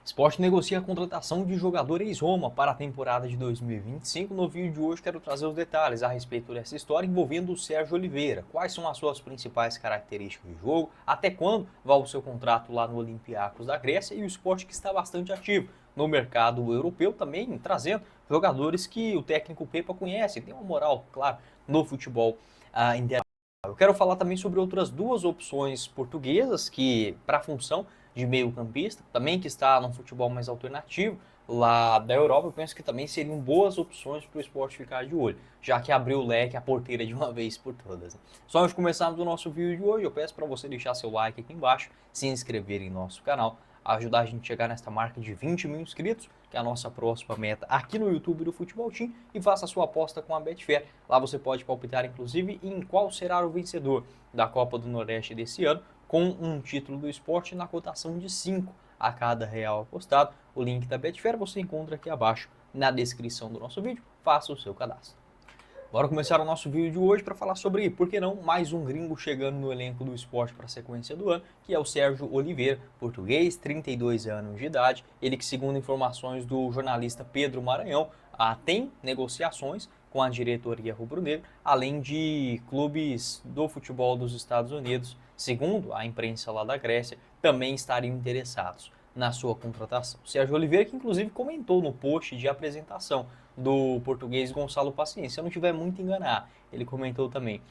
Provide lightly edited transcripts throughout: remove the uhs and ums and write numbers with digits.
Sport negocia a contratação de jogador ex-Roma para a temporada de 2025. No vídeo de hoje quero trazer os detalhes a respeito dessa história envolvendo o Sérgio Oliveira. Quais são as suas principais características de jogo, até quando vai o seu contrato lá no Olympiacos da Grécia e o Sport que está bastante ativo no mercado europeu também, trazendo jogadores que o técnico Pepa conhece, tem uma moral, claro, no futebol internacional. Eu quero falar também sobre outras duas opções portuguesas que, para a função de meio-campista, também que está num futebol mais alternativo lá da Europa, eu penso que também seriam boas opções para o Sport ficar de olho, já que abriu o leque, a porteira de uma vez por todas. Né? Só antes de começarmos o nosso vídeo de hoje, eu peço para você deixar seu like aqui embaixo, se inscrever em nosso canal, ajudar a gente a chegar nesta marca de 20 mil inscritos, que é a nossa próxima meta aqui no YouTube do Futebol Team, e faça a sua aposta com a Betfair. Lá você pode palpitar, inclusive, em qual será o vencedor da Copa do Nordeste desse ano, com um título do esporte na cotação de 5 a cada real apostado. O link da Betfair você encontra aqui abaixo na descrição do nosso vídeo. Faça o seu cadastro. Bora começar o nosso vídeo de hoje para falar sobre, por que não, mais um gringo chegando no elenco do esporte para a sequência do ano, que é o Sérgio Oliveira, português, 32 anos de idade. Ele que, segundo informações do jornalista Pedro Maranhão, tem negociações com a diretoria rubro-negra, além de clubes do futebol dos Estados Unidos, segundo a imprensa lá da Grécia, também estariam interessados na sua contratação. Sérgio Oliveira, que inclusive comentou no post de apresentação do português Gonçalo Paciência, se eu não estiver muito enganado, ele comentou também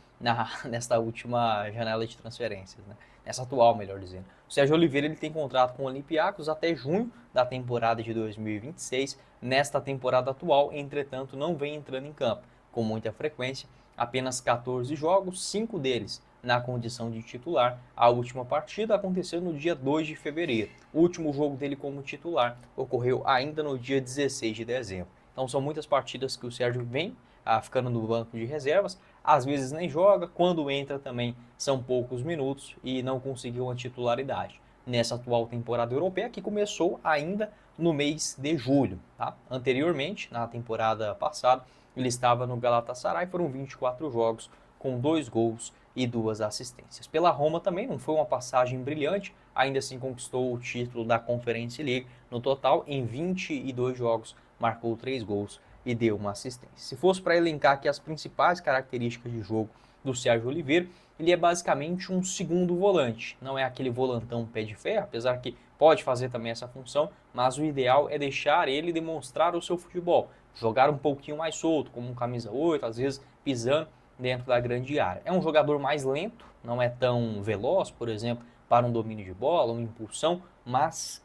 nesta última janela de transferências, né? Nessa atual, melhor dizendo. O Sérgio Oliveira ele tem contrato com o Olympiacos até junho da temporada de 2026. Nesta temporada atual, entretanto, não vem entrando em campo com muita frequência, apenas 14 jogos, 5 deles na condição de titular. A última partida aconteceu no dia 2 de fevereiro. O último jogo dele como titular ocorreu ainda no dia 16 de dezembro. Então são muitas partidas que o Sérgio vem ficando no banco de reservas, às vezes nem joga, quando entra também são poucos minutos e não conseguiu uma titularidade nessa atual temporada europeia, que começou ainda no mês de julho. Tá? Anteriormente, na temporada passada, ele estava no Galatasaray, foram 24 jogos com 2 gols e 2 assistências. Pela Roma também não foi uma passagem brilhante, ainda assim conquistou o título da Conference League. No total, em 22 jogos, marcou 3 gols e deu uma assistência. Se fosse para elencar aqui as principais características de jogo do Sérgio Oliveira, ele é basicamente um segundo volante. Não é aquele volantão pé de ferro, apesar que pode fazer também essa função, mas o ideal é deixar ele demonstrar o seu futebol. Jogar um pouquinho mais solto, como um camisa 8, às vezes pisando dentro da grande área. É um jogador mais lento, não é tão veloz, por exemplo, para um domínio de bola, uma impulsão, mas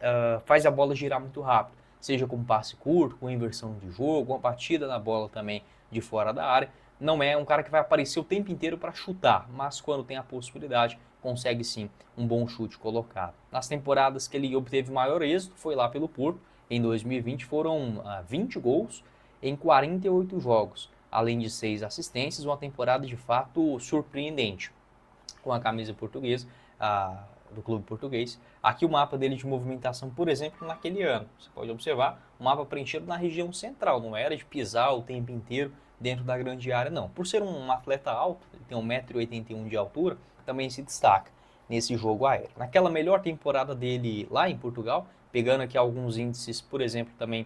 faz a bola girar muito rápido, seja com passe curto, com inversão de jogo, uma batida na bola também de fora da área. Não é um cara que vai aparecer o tempo inteiro para chutar, mas quando tem a possibilidade, consegue sim um bom chute colocado. Nas temporadas que ele obteve maior êxito, foi lá pelo Porto. Em 2020 foram 20 gols em 48 jogos, além de 6 assistências, uma temporada de fato surpreendente com a camisa portuguesa, do clube português. Aqui o mapa dele de movimentação, por exemplo, naquele ano. Você pode observar, um mapa preenchido na região central, não era de pisar o tempo inteiro dentro da grande área, não. Por ser um atleta alto, ele tem 1,81 m de altura, também se destaca nesse jogo aéreo. Naquela melhor temporada dele lá em Portugal, pegando aqui alguns índices, por exemplo, também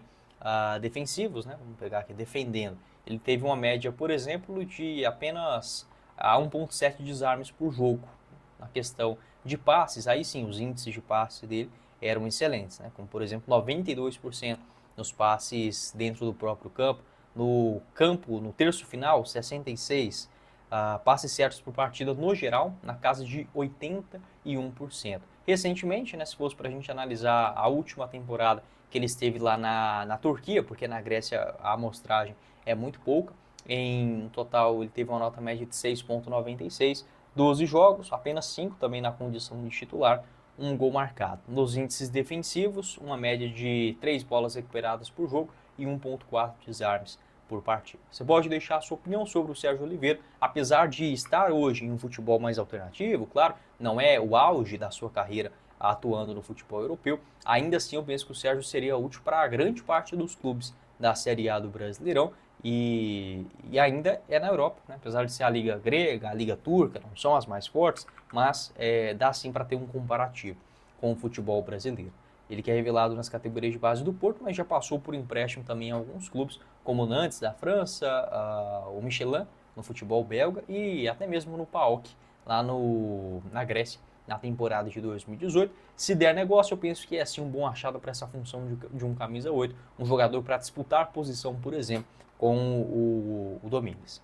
defensivos, né? Vamos pegar aqui, defendendo. Ele teve uma média, por exemplo, de apenas 1,7 desarmes por jogo. Na questão de passes, aí sim, os índices de passe dele eram excelentes, né? Como, por exemplo, 92% nos passes dentro do próprio campo. No campo, no terço final, 66%. Passes certos por partida no geral, na casa de 81%. Recentemente, né, se fosse para a gente analisar a última temporada que ele esteve lá na Turquia, porque na Grécia a amostragem é muito pouca, em total ele teve uma nota média de 6,96, 12 jogos, apenas 5 também na condição de titular, um gol marcado. Nos índices defensivos, uma média de 3 bolas recuperadas por jogo e 1,4 desarmes por partida. Você pode deixar a sua opinião sobre o Sérgio Oliveira, apesar de estar hoje em um futebol mais alternativo, claro, não é o auge da sua carreira atuando no futebol europeu, ainda assim eu penso que o Sérgio seria útil para a grande parte dos clubes da Série A do Brasileirão e ainda é na Europa, né? Apesar de ser a Liga Grega, a Liga Turca, não são as mais fortes, mas dá sim para ter um comparativo com o futebol brasileiro. Ele que é revelado nas categorias de base do Porto, mas já passou por empréstimo também em alguns clubes, como o Nantes da França, o Michelin no futebol belga e até mesmo no PAOK, lá na Grécia, na temporada de 2018. Se der negócio, eu penso que é sim um bom achado para essa função de um camisa 8, um jogador para disputar posição, por exemplo, com o Domingos.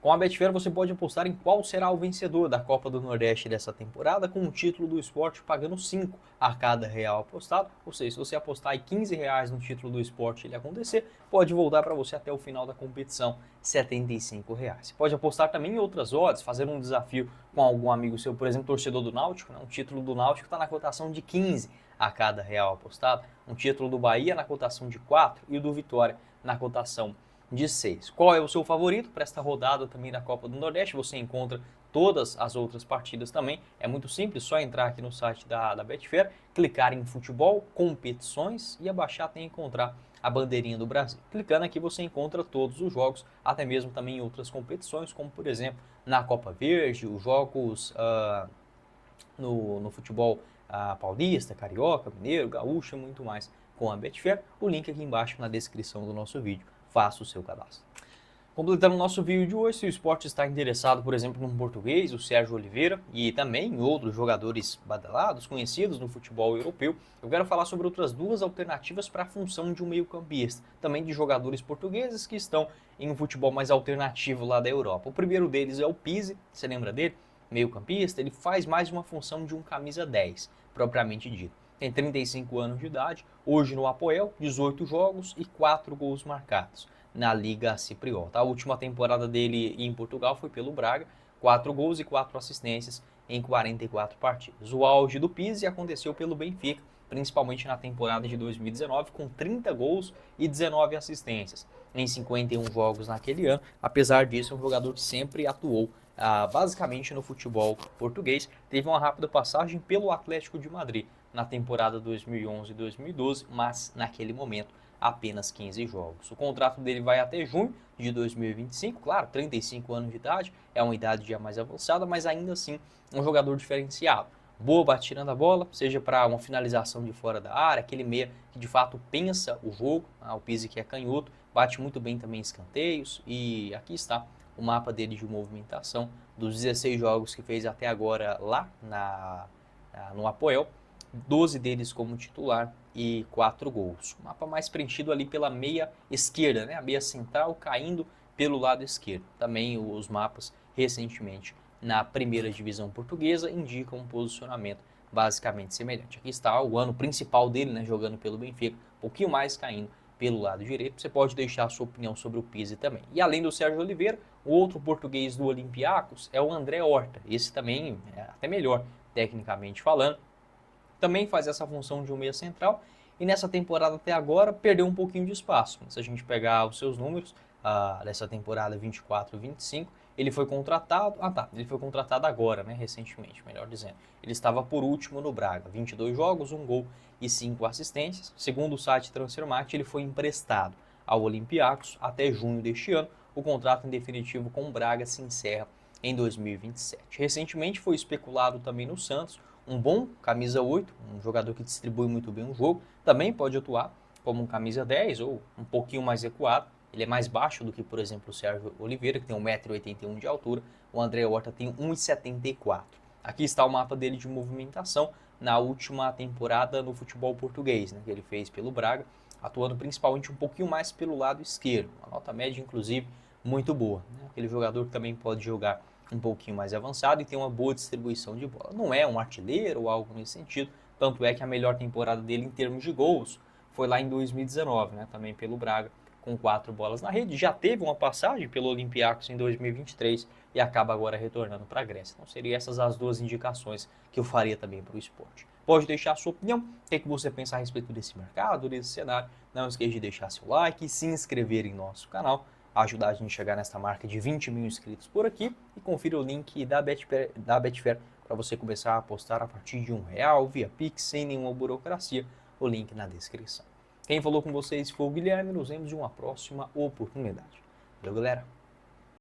Com a Betfair você pode apostar em qual será o vencedor da Copa do Nordeste dessa temporada, com o título do esporte pagando 5 a cada real apostado. Ou seja, se você apostar aí R$ 15 no título do esporte e ele acontecer, pode voltar para você até o final da competição, R$ 75. Você pode apostar também em outras odds, fazer um desafio com algum amigo seu, por exemplo, torcedor do Náutico, né? O título do Náutico está na cotação de 15 a cada real apostado, um título do Bahia na cotação de 4 e o do Vitória na cotação de 6. Qual é o seu favorito para esta rodada também da Copa do Nordeste? Você encontra todas as outras partidas também. É muito simples, só entrar aqui no site da Betfair, clicar em futebol, competições e abaixar até encontrar a bandeirinha do Brasil. Clicando aqui você encontra todos os jogos, até mesmo também em outras competições, como por exemplo na Copa Verde, os jogos no futebol paulista, carioca, mineiro, gaúcho e muito mais com a Betfair. O link aqui embaixo na descrição do nosso vídeo. Faça o seu cadastro. Completando o nosso vídeo de hoje, se o esporte está interessado, por exemplo, num português, o Sérgio Oliveira, e também em outros jogadores badalados, conhecidos no futebol europeu, eu quero falar sobre outras duas alternativas para a função de um meio-campista, também de jogadores portugueses que estão em um futebol mais alternativo lá da Europa. O primeiro deles é o Pizzi, você lembra dele? Meio-campista, ele faz mais uma função de um camisa 10, propriamente dito. Tem 35 anos de idade, hoje no Apoel, 18 jogos e 4 gols marcados na Liga Cipriota. A última temporada dele em Portugal foi pelo Braga, 4 gols e 4 assistências em 44 partidas. O auge do Pizzi aconteceu pelo Benfica, principalmente na temporada de 2019, com 30 gols e 19 assistências em 51 jogos naquele ano. Apesar disso, é um jogador que sempre atuou basicamente no futebol português. Teve uma rápida passagem pelo Atlético de Madrid na temporada 2011 e 2012, mas naquele momento apenas 15 jogos. O contrato dele vai até junho de 2025, claro, 35 anos de idade, é uma idade já mais avançada, mas ainda assim um jogador diferenciado. Boa batida na bola, seja para uma finalização de fora da área, aquele meia que de fato pensa o jogo, o Pizzi que é canhoto, bate muito bem também escanteios, e aqui está o mapa dele de movimentação dos 16 jogos que fez até agora lá no Apoel, 12 deles como titular e 4 gols. O mapa mais preenchido ali pela meia esquerda, né? A meia central caindo pelo lado esquerdo. Também os mapas recentemente na primeira divisão portuguesa indicam um posicionamento basicamente semelhante. Aqui está o ano principal dele, né? Jogando pelo Benfica, um pouquinho mais caindo pelo lado direito. Você pode deixar a sua opinião sobre o Pizzi também. E além do Sérgio Oliveira, o outro português do Olympiacos é o André Horta. Esse também é até melhor, tecnicamente falando. Também faz essa função de um meia central e nessa temporada até agora perdeu um pouquinho de espaço. Se a gente pegar os seus números dessa temporada 24-25, ele foi contratado, ele foi contratado agora, né, recentemente, melhor dizendo. Ele estava por último no Braga, 22 jogos, 1 gol e 5 assistências. Segundo o site Transfermarkt, ele foi emprestado ao Olympiacos até junho deste ano. O contrato em definitivo com o Braga se encerra em 2027. Recentemente foi especulado também no Santos, um bom camisa 8, um jogador que distribui muito bem o jogo, também pode atuar como um camisa 10 ou um pouquinho mais recuado. Ele é mais baixo do que, por exemplo, o Sérgio Oliveira, que tem 1,81 m de altura. O André Horta tem 1,74 m. Aqui está o mapa dele de movimentação na última temporada no futebol português, né, que ele fez pelo Braga, atuando principalmente um pouquinho mais pelo lado esquerdo. Uma nota média, inclusive, muito boa. Né? Aquele jogador que também pode jogar um pouquinho mais avançado e tem uma boa distribuição de bola. Não é um artilheiro ou algo nesse sentido, tanto é que a melhor temporada dele em termos de gols foi lá em 2019, né, também pelo Braga, com 4 bolas na rede. Já teve uma passagem pelo Olympiacos em 2023 e acaba agora retornando para a Grécia. Então seriam essas as duas indicações que eu faria também para o esporte. Pode deixar a sua opinião, o que você pensa a respeito desse mercado, desse cenário. Não esqueça de deixar seu like, se inscrever em nosso canal, ajudar a gente a chegar nesta marca de 20 mil inscritos por aqui e confira o link da Betfair para você começar a apostar a partir de R$1 via Pix, sem nenhuma burocracia, o link na descrição. Quem falou com vocês foi o Guilherme, nos vemos em uma próxima oportunidade. Valeu, galera!